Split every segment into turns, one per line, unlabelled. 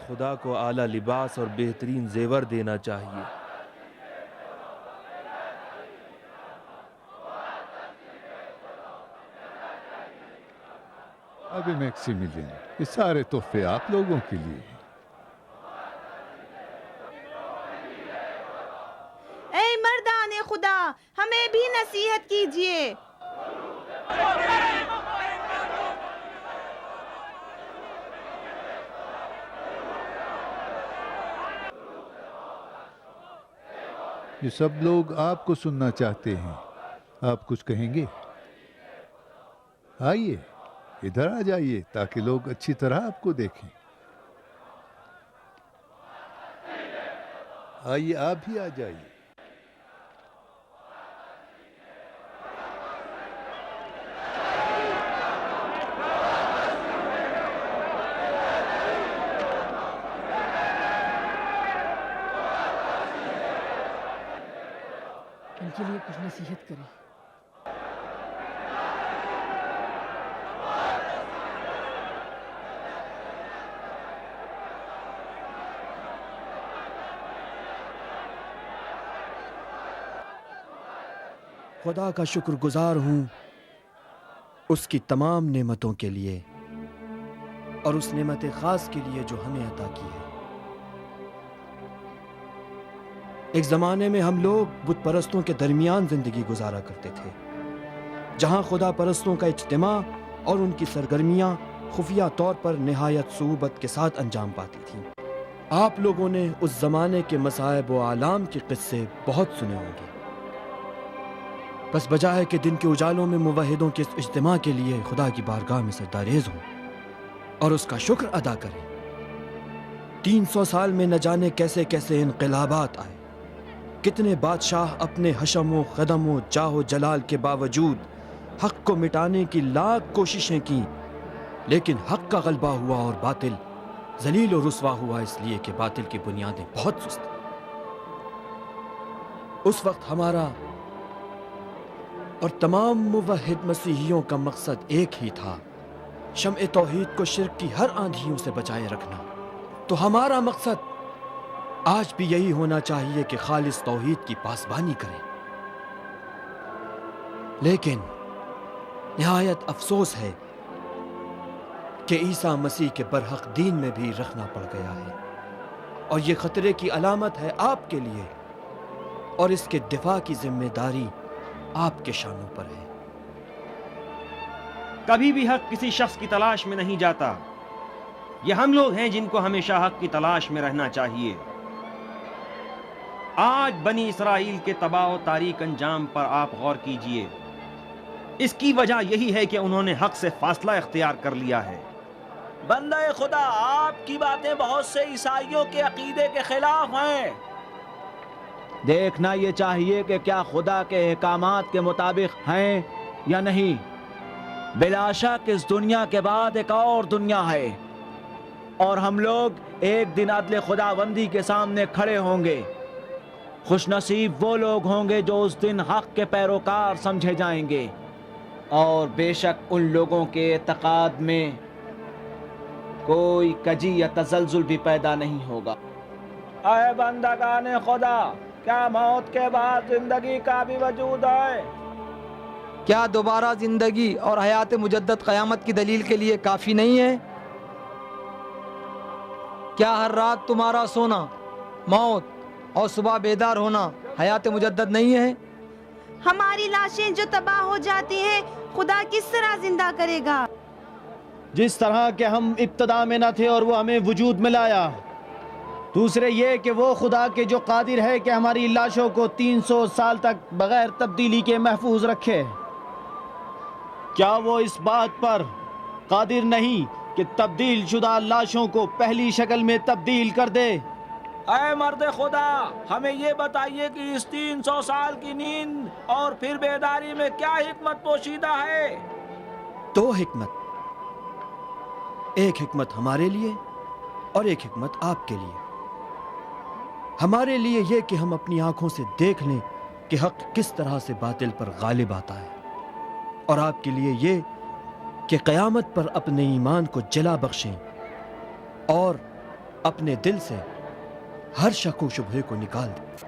خدا کو اعلیٰ لباس اور بہترین زیور دینا چاہیے۔
ابھی میکسیملین، یہ سارے تحفے آپ لوگوں کے لیے ہیں۔
اے مردان خدا، ہمیں بھی نصیحت کیجیے۔
یہ سب لوگ آپ کو سننا چاہتے ہیں۔ آپ کچھ کہیں گے؟ آئیے ادھر آ جائیے تاکہ لوگ اچھی طرح آپ کو دیکھیں۔ آئیے آپ بھی آ جائیے۔
ان کے لیے کچھ نصیحت کریں۔
خدا کا شکر گزار ہوں اس کی تمام نعمتوں کے لیے اور اس نعمت خاص کے لیے جو ہمیں عطا کی ہے۔ ایک زمانے میں ہم لوگ بت پرستوں کے درمیان زندگی گزارا کرتے تھے، جہاں خدا پرستوں کا اجتماع اور ان کی سرگرمیاں خفیہ طور پر نہایت صعوبت کے ساتھ انجام پاتی تھیں۔ آپ لوگوں نے اس زمانے کے مصائب و آلام کے قصے بہت سنے ہوں گے، بس بجائے کہ دن کے اجالوں میں موحدوں کے اس اجتماع کے لیے خدا کی بارگاہ میں سجدہ ہوں اور اس کا شکر ادا کریں۔ 300 سال میں نہ جانے کیسے کیسے انقلابات آئے، کتنے بادشاہ اپنے حشم و خدم و جاہ و جلال کے باوجود حق کو مٹانے کی لاکھ کوششیں کی، لیکن حق کا غلبہ ہوا اور باطل ذلیل و رسوا ہوا، اس لیے کہ باطل کی بنیادیں بہت سست ہیں۔ اس وقت ہمارا اور تمام موحد مسیحیوں کا مقصد ایک ہی تھا، شمع توحید کو شرک کی ہر آندھیوں سے بچائے رکھنا۔ تو ہمارا مقصد آج بھی یہی ہونا چاہیے کہ خالص توحید کی پاسبانی کریں، لیکن نہایت افسوس ہے کہ عیسیٰ مسیح کے برحق دین میں بھی رکھنا پڑ گیا ہے، اور یہ خطرے کی علامت ہے آپ کے لیے، اور اس کے دفاع کی ذمہ داری آپ کے شانوں پر ہے۔
کبھی بھی حق کسی شخص کی تلاش میں نہیں جاتا، یہ ہم لوگ ہیں جن کو ہمیشہ حق کی تلاش میں رہنا چاہیے۔ آج بنی اسرائیل کے تباہ و تاریک انجام پر آپ غور کیجئے۔ اس کی وجہ یہی ہے کہ انہوں نے حق سے فاصلہ اختیار کر لیا ہے۔
بندہ خدا، آپ کی باتیں بہت سے عیسائیوں کے عقیدے کے خلاف ہیں۔ دیکھنا یہ چاہیے کہ کیا خدا کے احکامات کے مطابق ہیں یا نہیں۔ بلا شک اس دنیا کے بعد ایک اور دنیا ہے، اور ہم لوگ ایک دن عدل خداوندی کے سامنے کھڑے ہوں گے۔ خوش نصیب وہ لوگ ہوں گے جو اس دن حق کے پیروکار سمجھے جائیں گے، اور بے شک ان لوگوں کے اعتقاد میں کوئی کجی یا تزلزل بھی پیدا نہیں ہوگا۔ اے بندگان خدا، کیا موت کے بعد زندگی کا بھی وجود ہے؟
کیا دوبارہ زندگی اور حیات مجدد قیامت کی دلیل کے لیے کافی نہیں ہے؟ کیا ہر رات تمہارا سونا، موت اور صبح بیدار ہونا حیات مجدد نہیں ہے؟
ہماری لاشیں جو تباہ ہو جاتی ہیں، خدا کس طرح زندہ کرے گا؟
جس طرح کہ ہم ابتدا میں نہ تھے اور وہ ہمیں وجود میں لایا۔ دوسرے یہ کہ وہ خدا کے جو قادر ہے کہ ہماری لاشوں کو 300 سال تک بغیر تبدیلی کے محفوظ رکھے، کیا وہ اس بات پر قادر نہیں کہ تبدیل شدہ لاشوں کو پہلی شکل میں تبدیل کر دے؟
اے مرد خدا، ہمیں یہ بتائیے کہ اس 300 سال کی نیند اور پھر بیداری میں کیا حکمت پوشیدہ ہے؟
2 حکمت، ایک حکمت ہمارے لیے اور ایک حکمت آپ کے لیے۔ ہمارے لیے یہ کہ ہم اپنی آنکھوں سے دیکھ لیں کہ حق کس طرح سے باطل پر غالب آتا ہے، اور آپ کے لیے یہ کہ قیامت پر اپنے ایمان کو جلا بخشیں اور اپنے دل سے ہر شک و شبہے کو نکال دے۔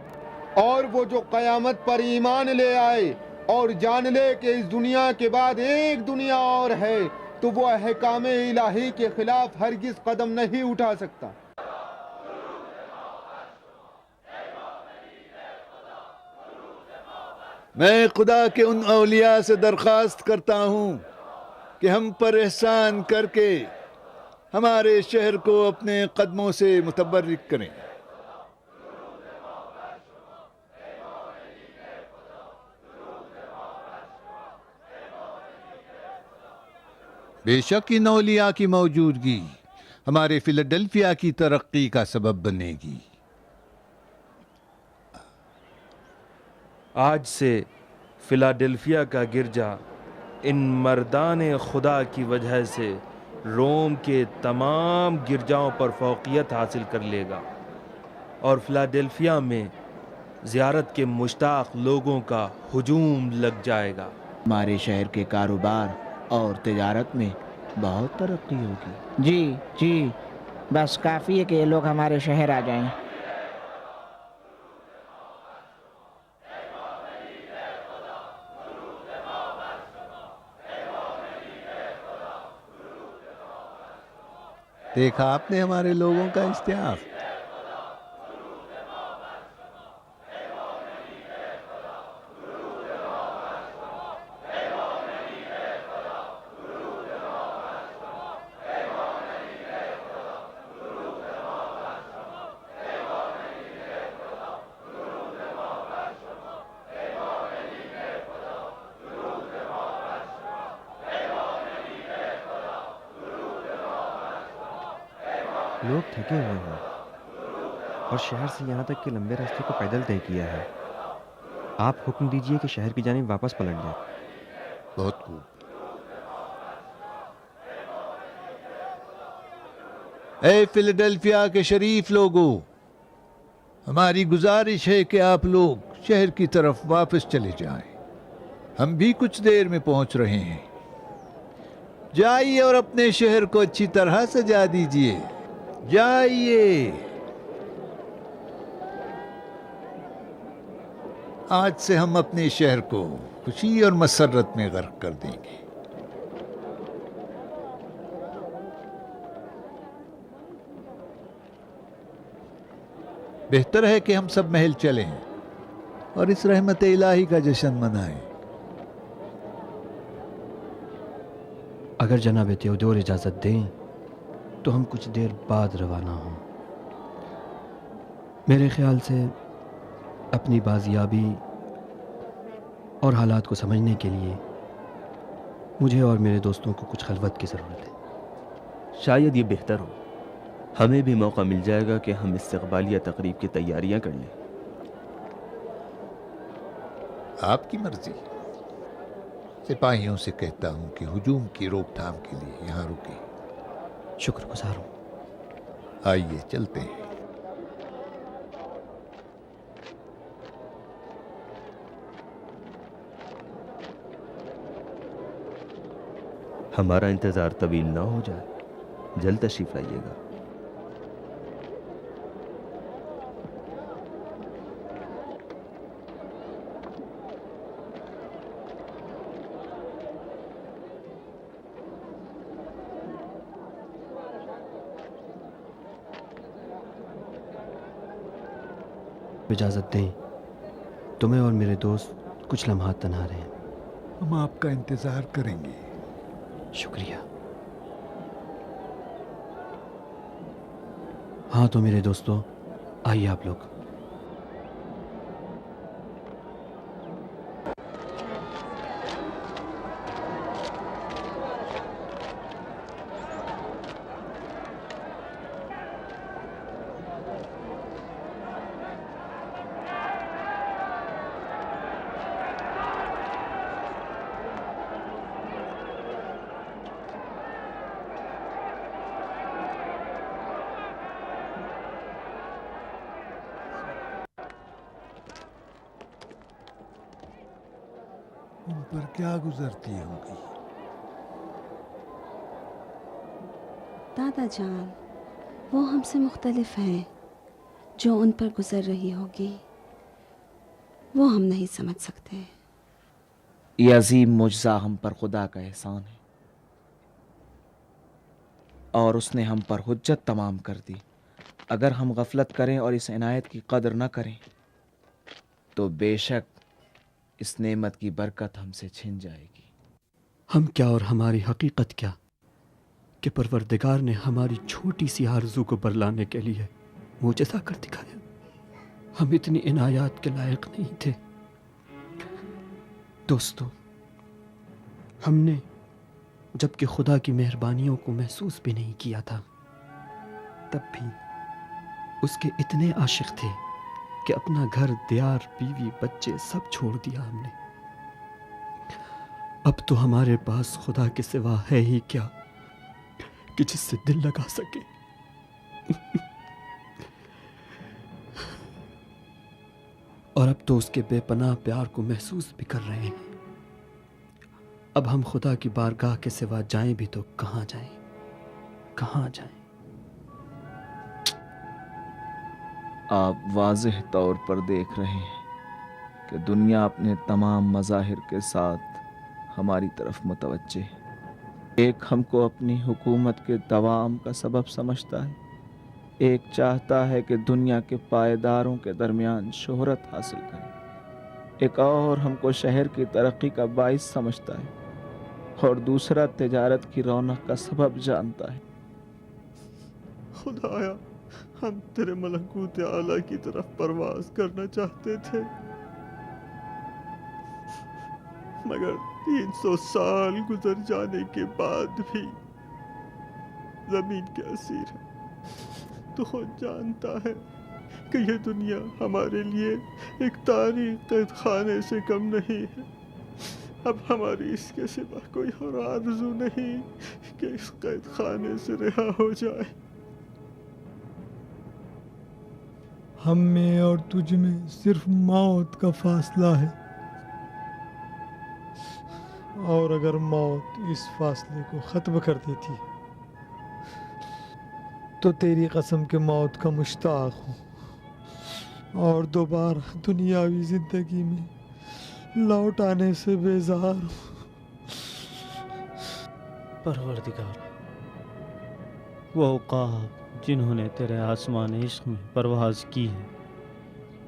اور وہ جو قیامت پر ایمان لے آئے اور جان لے کہ اس دنیا کے بعد ایک دنیا اور ہے، تو وہ احکام الہی کے خلاف ہرگز قدم نہیں اٹھا سکتا۔
میں خدا کے ان اولیاء سے درخواست کرتا ہوں کہ ہم پر احسان کر کے ہمارے شہر کو اپنے قدموں سے متبرک کریں۔ بے شک ان اولیاء کی موجودگی ہمارے فیلاڈیلفیا کی ترقی کا سبب بنے گی۔
آج سے فلاڈیلفیا کا گرجا ان مردان خدا کی وجہ سے روم کے تمام گرجاؤں پر فوقیت حاصل کر لے گا، اور فلاڈیلفیا میں زیارت کے مشتاق لوگوں کا ہجوم لگ جائے گا۔
ہمارے شہر کے کاروبار اور تجارت میں بہت ترقی ہوگی۔
جی بس کافی ہے کہ یہ لوگ ہمارے شہر آ جائیں۔
دیکھا آپ نے ہمارے لوگوں کا اشتیاق؟
لوگ تھکے ہوئے ہیں اور شہر سے یہاں تک کے لمبے راستے کو پیدل طے کیا ہے۔ آپ حکم دیجئے کہ شہر کی جانب واپس پلٹ جائیں۔
بہت خوب۔ اے فیلاڈیلفیا کے شریف لوگوں، ہماری گزارش ہے کہ آپ لوگ شہر کی طرف واپس چلے جائیں۔ ہم بھی کچھ دیر میں پہنچ رہے ہیں۔ جائیے اور اپنے شہر کو اچھی طرح سجا دیجئے۔ جائیے۔ آج سے ہم اپنے شہر کو خوشی اور مسرت میں غرق کر دیں گے۔ بہتر ہے کہ ہم سب محل چلیں اور اس رحمت الہی کا جشن منائیں۔
اگر جناب تیودور اجازت دیں تو ہم کچھ دیر بعد روانہ ہوں۔ میرے خیال سے اپنی بازیابی اور حالات کو سمجھنے کے لیے مجھے اور میرے دوستوں کو کچھ خلوت کی ضرورت ہے۔
شاید یہ بہتر ہو، ہمیں بھی موقع مل جائے گا کہ ہم استقبالیہ تقریب کی تیاریاں کر لیں۔
آپ کی مرضی۔ سپاہیوں سے کہتا ہوں کہ ہجوم کی روک تھام کے لیے یہاں رکیں۔
شکر گزار ہوں۔
آئیے چلتے ہیں۔
ہمارا انتظار طویل نہ ہو جائے، جلد تشریف لائیے گا۔
اجازت دیں تو میں اور میرے دوست کچھ لمحات تنہا رہے ہیں۔
ہم آپ کا انتظار کریں گے۔
شکریہ۔ ہاں تو میرے دوستو، آئیے آپ لوگ۔
ان پر کیا گزرتی ہوگی؟
دادا جان، وہ ہم سے مختلف ہیں. جو ان پر گزر رہی ہوگی وہ ہم نہیں سمجھ سکتے.
یہ عظیم معجزہ ہم پر خدا کا احسان ہے، اور اس نے ہم پر حجت تمام کر دی. اگر ہم غفلت کریں اور اس عنایت کی قدر نہ کریں تو بے شک اس نعمت کی برکت ہم سے چھن جائے گی.
ہم کیا اور ہماری حقیقت کیا کہ پروردگار نے ہماری چھوٹی سی آرزو کو برلانے کے لیے معجزہ کر دکھایا. ہم اتنی عنایات کے لائق نہیں تھے. دوستو، ہم نے جب کہ خدا کی مہربانیوں کو محسوس بھی نہیں کیا تھا، تب بھی اس کے اتنے عاشق تھے کہ اپنا گھر، دیار، بیوی، بچے سب چھوڑ دیا ہم نے. اب تو ہمارے پاس خدا کے سوا ہے ہی کیا کہ جس سے دل لگا سکے. اور اب تو اس کے بے پناہ پیار کو محسوس بھی کر رہے ہیں. اب ہم خدا کی بارگاہ کے سوا جائیں بھی تو کہاں جائیں، کہاں جائیں؟
آپ واضح طور پر دیکھ رہے ہیں کہ دنیا اپنے تمام مظاہر کے ساتھ ہماری طرف متوجہ ہے. ایک ہم کو اپنی حکومت کے دوام کا سبب سمجھتا ہے، ایک چاہتا ہے کہ دنیا کے پائیداروں کے درمیان شہرت حاصل کرے، ایک اور ہم کو شہر کی ترقی کا باعث سمجھتا ہے، اور دوسرا تجارت کی رونق کا سبب جانتا ہے.
خدایا، ہم تیرے ملکوت اعلیٰ کی طرف پرواز کرنا چاہتے تھے، مگر 300 سال گزر جانے کے بعد بھی زمین کے اسیر ہیں. تو خود جانتا ہے کہ یہ دنیا ہمارے لیے ایک تاریخ قید خانے سے کم نہیں ہے. اب ہماری اس کے سوا کوئی اور آرزو نہیں کہ اس قید خانے سے رہا ہو جائے.
ہم میں اور تجھ میں صرف موت کا فاصلہ ہے، اور اگر موت اس فاصلے کو ختم کر دیتی تو تیری قسم کے موت کا مشتاق ہوں اور دوبارہ دنیاوی زندگی میں لوٹ آنے سے بیزار ہوں.
پروردگار، وہ عقاب جنہوں نے تیرے آسمان عشق میں پرواز کی ہے،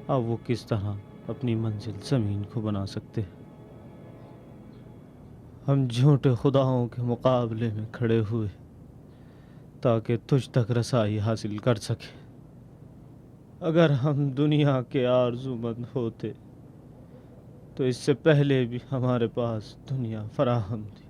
اب وہ کس طرح اپنی منزل زمین کو بنا سکتے ہیں؟ ہم جھوٹے خداؤں کے مقابلے میں کھڑے ہوئے تاکہ تجھ تک رسائی حاصل کر سکے. اگر ہم دنیا کے آرزو مند ہوتے تو اس سے پہلے بھی ہمارے پاس دنیا فراہم تھی.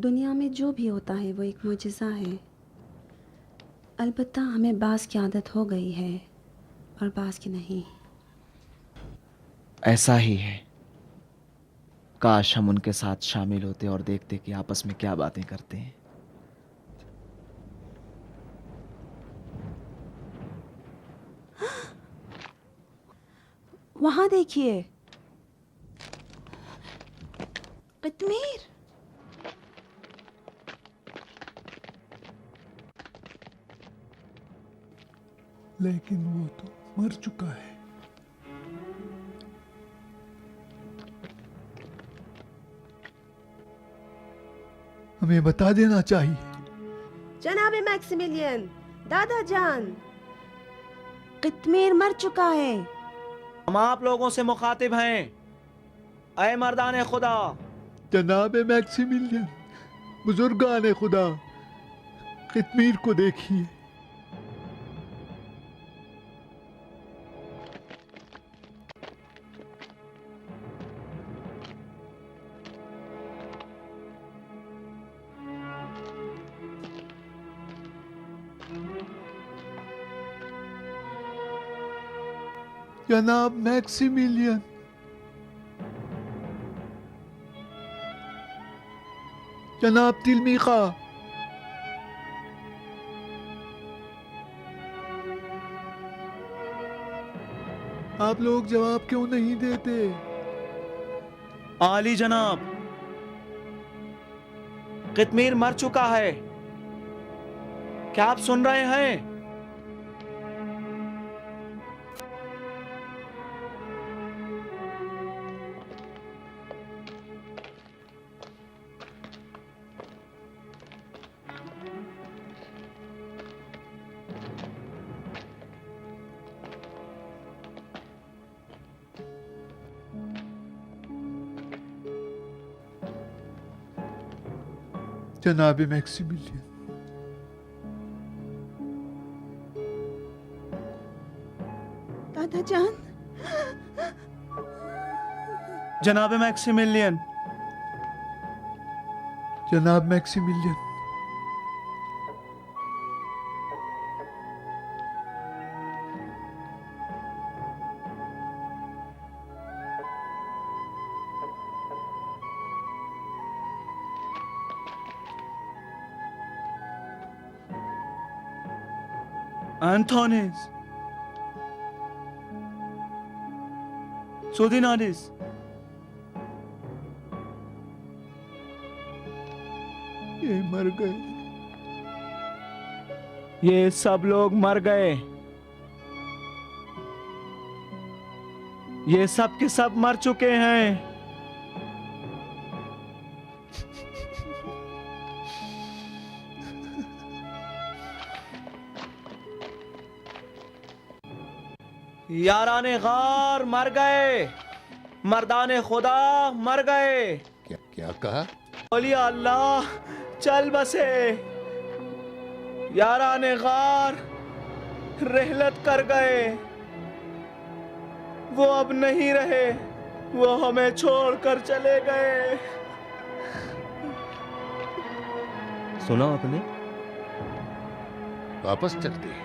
دنیا میں جو بھی ہوتا ہے وہ ایک معجزہ ہے. البتہ ہمیں بعض کی عادت ہو گئی ہے اور بعض کی نہیں.
ایسا ہی ہے. کاش ہم ان کے ساتھ شامل ہوتے اور دیکھتے کہ آپس میں کیا باتیں کرتے ہیں.
وہاں دیکھیے، قطمیر.
لیکن وہ تو مر چکا ہے. ہمیں بتا دینا چاہیے.
جناب میکسیملین، دادا جان، قطمیر مر چکا ہے.
ہم آپ لوگوں سے مخاطب ہیں، اے مردان خدا.
جناب میکسیملین، بزرگان خدا، قطمیر کو دیکھیے. جناب میکسیملین، جناب تلمیقہ، آپ لوگ جواب کیوں نہیں دیتے؟
عالی جناب، قطمیر مر چکا ہے، کیا آپ سن رہے ہیں؟
جناب میکسیملین،
دادا جان،
جناب میکسیملین،
جناب میکسیملین،
Antonis, Sodinadis,
یہ مر گئے،
یہ سب لوگ مر گئے، یہ سب کے سب مر چکے ہیں۔ یاران غار مر گئے، مردان خدا مر گئے۔
کیا کہا؟
اولیاء اللہ چل بسے، یاران غار رحلت کر گئے، وہ اب نہیں رہے، وہ ہمیں چھوڑ کر چلے گئے۔
سنا آپ نے؟
واپس چلتے ہیں۔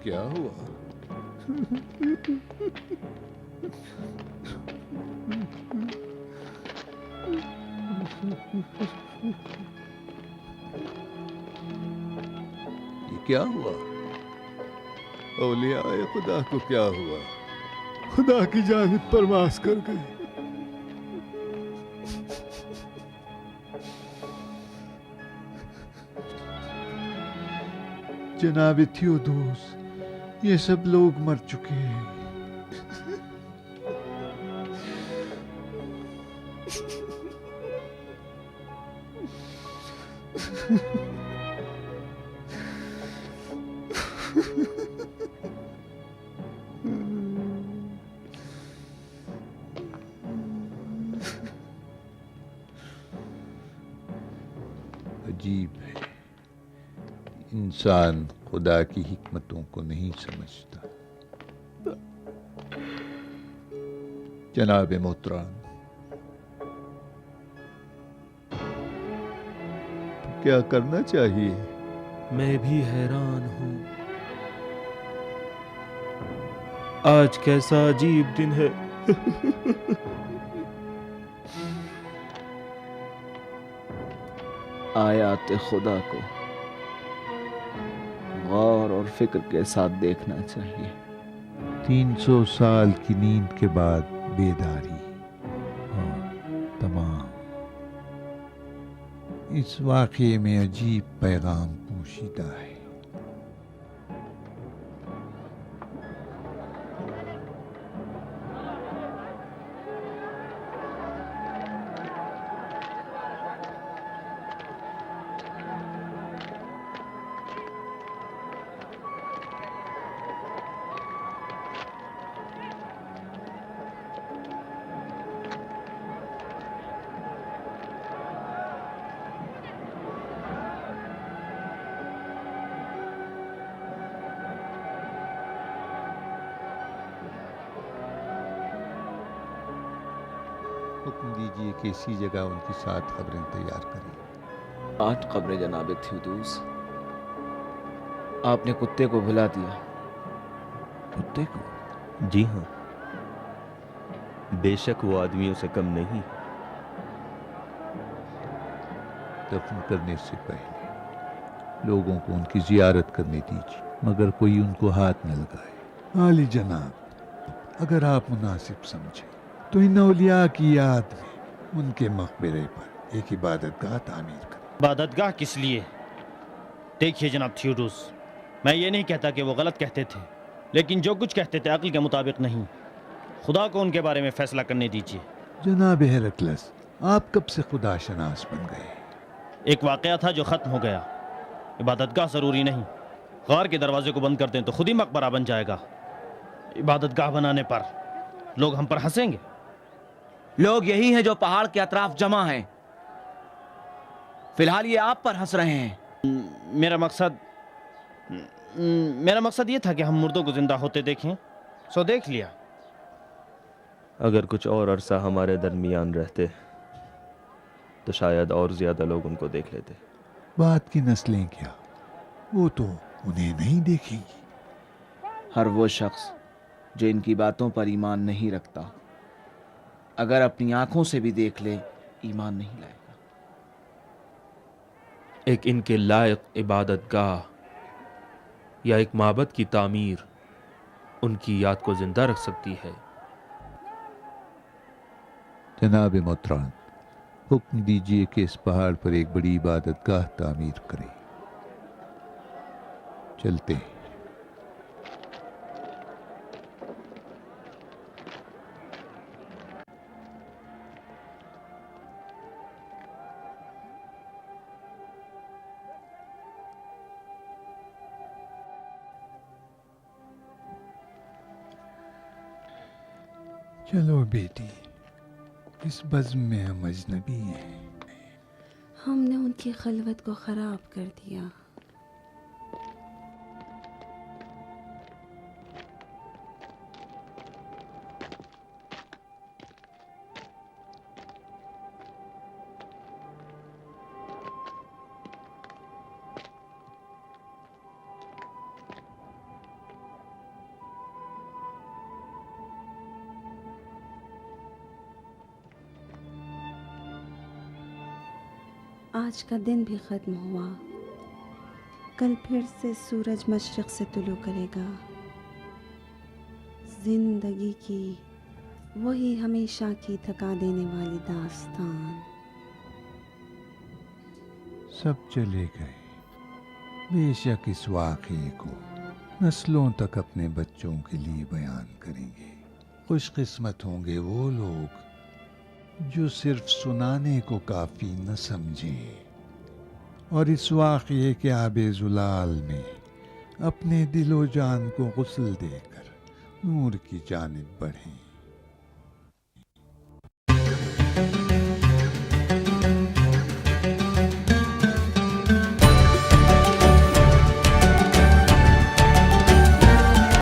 کیا ہوا؟ یہ کیا ہوا؟ اولیاء خدا کو کیا ہوا؟ خدا کی جانب پرواز کر گئے۔ جناب تھیودوس، یہ سب لوگ مر چکے ہیں۔ عجیب ہے، انسان خدا کی حکمتوں کو نہیں سمجھتا۔ جناب محترم، کیا کرنا چاہیے؟
میں بھی حیران ہوں، آج کیسا عجیب دن ہے۔
آیات خدا کو غور اور فکر کے ساتھ دیکھنا چاہیے۔
300 سال کی نیند کے بعد بیداری اور تمام، اس واقعے میں عجیب پیغام پوشیدہ ہے۔ حکم دیجیے کہ اسی جگہ ان کی 7 قبریں تیار کریں۔
8 قبریں جناب تھیودوس۔ آپ نے کتے کو بھلا دیا۔
کتے کو؟
جی ہاں، بے شک وہ آدمیوں سے کم نہیں۔
دفن کرنے سے پہلے لوگوں کو ان کی زیارت کرنے دیجیے، مگر کوئی ان کو ہاتھ نہ لگائے۔ عالی جناب، اگر آپ مناسب سمجھیں تو ان اولیاء کی یاد میں ان کے مقبرے پر ایک عبادت گاہ تعمیر کریں۔
عبادت گاہ کس لیے؟ دیکھیے جناب تھیوڈوس، میں یہ نہیں کہتا کہ وہ غلط کہتے تھے، لیکن جو کچھ کہتے تھے عقل کے مطابق نہیں۔ خدا کو ان کے بارے میں فیصلہ کرنے دیجیے۔
جناب ہیرکلس، آپ کب سے خدا شناس بن گئے؟
ایک واقعہ تھا جو ختم ہو گیا۔ عبادت گاہ ضروری نہیں، غار کے دروازے کو بند کر دیں تو خود ہی مقبرہ بن جائے گا۔ عبادت گاہ بنانے پر لوگ ہم پر ہنسیں گے۔
لوگ یہی ہیں جو پہاڑ کے اطراف جمع ہیں، فی الحال یہ آپ پر ہنس رہے ہیں۔
میرا مقصد یہ تھا کہ ہم مردوں کو زندہ ہوتے دیکھیں، سو دیکھ لیا۔
اگر کچھ اور عرصہ ہمارے درمیان رہتے تو شاید اور زیادہ لوگ ان کو دیکھ لیتے۔
بات کی نسلیں کیا، وہ تو انہیں نہیں دیکھیں گی۔
ہر وہ شخص جو ان کی باتوں پر ایمان نہیں رکھتا، اگر اپنی آنکھوں سے بھی دیکھ لے ایمان نہیں لائے گا۔
ایک ان کے لائق عبادت گاہ یا ایک معبد کی تعمیر ان کی یاد کو زندہ رکھ سکتی ہے۔
جناب محترم، حکم دیجیے کہ اس پہاڑ پر ایک بڑی عبادت گاہ تعمیر کریں۔ چلتے ہیں۔ چلو بیٹی، اس بزم میں ہم اجنبی ہیں۔
ہم نے ان کی خلوت کو خراب کر دیا۔ آج کا دن بھی ختم ہوا، کل پھر سے سورج مشرق سے طلوع کرے گا۔ زندگی کی وہی ہمیشہ کی تھکا دینے والی داستان۔
سب چلے گئے، بے شک اس واقعے کو نسلوں تک اپنے بچوں کے لیے بیان کریں گے۔ خوش قسمت ہوں گے وہ لوگ جو صرف سنانے کو کافی نہ سمجھیں اور اس واقعے کے آب زلال میں اپنے دل و جان کو غسل دے کر نور کی جانب بڑھیں۔